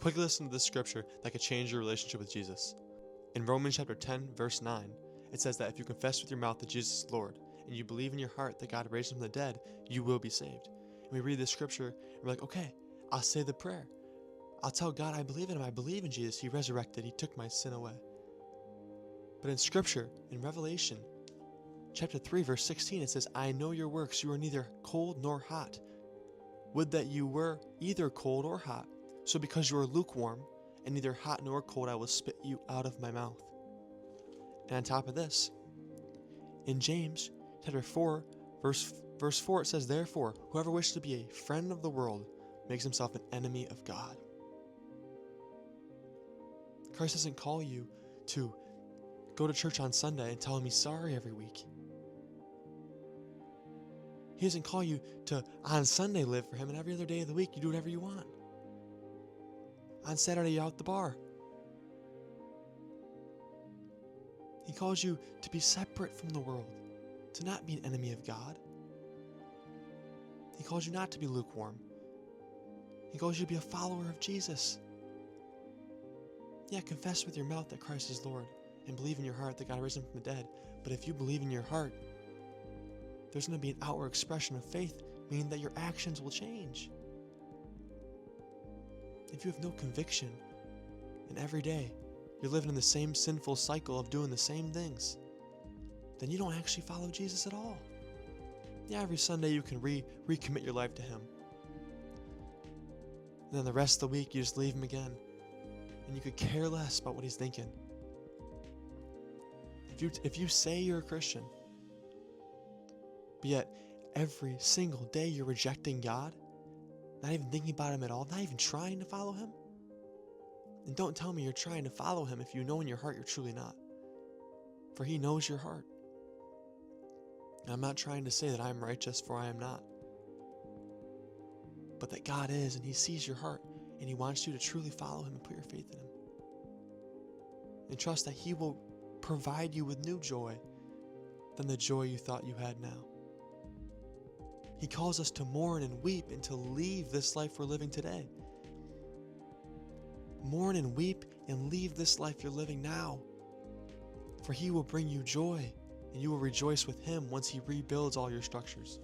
Quickly listen to this scripture that could change your relationship with Jesus. In Romans chapter 10, verse 9, it says that if you confess with your mouth that Jesus is Lord, and you believe in your heart that God raised him from the dead, you will be saved. And we read this scripture, and we're like, okay, I'll say the prayer. I'll tell God I believe in him. I believe in Jesus. He resurrected. He took my sin away. But in scripture, in Revelation chapter 3, verse 16, it says, I know your works. You are neither cold nor hot. Would that you were either cold or hot. So because you are lukewarm, and neither hot nor cold, I will spit you out of my mouth. And on top of this, in James chapter 4, verse 4, it says, therefore, whoever wishes to be a friend of the world makes himself an enemy of God. Christ doesn't call you to go to church on Sunday and tell him he's sorry every week. He doesn't call you to, on Sunday, live for him, and every other day of the week, you do whatever you want. On Saturday, you're out at the bar. He calls you to be separate from the world, to not be an enemy of God. He calls you not to be lukewarm. He calls you to be a follower of Jesus. Yeah, confess with your mouth that Christ is Lord, and believe in your heart that God raised him from the dead. But if you believe in your heart, there's going to be an outward expression of faith, meaning that your actions will change. If you have no conviction, and every day you're living in the same sinful cycle of doing the same things, then you don't actually follow Jesus at all. Yeah, every Sunday you can recommit your life to him. And then the rest of the week you just leave him again. And you could care less about what he's thinking. If you say you're a Christian, but yet every single day you're rejecting God, not even thinking about him at all, not even trying to follow him, and don't tell me you're trying to follow him if you know in your heart you're truly not. For he knows your heart. And I'm not trying to say that I'm righteous, for I am not. But that God is, and he sees your heart, and he wants you to truly follow him and put your faith in him. And trust that he will provide you with new joy than the joy you thought you had now. He calls us to mourn and weep and to leave this life we're living today. Mourn and weep and leave this life you're living now. For he will bring you joy, and you will rejoice with him once he rebuilds all your structures.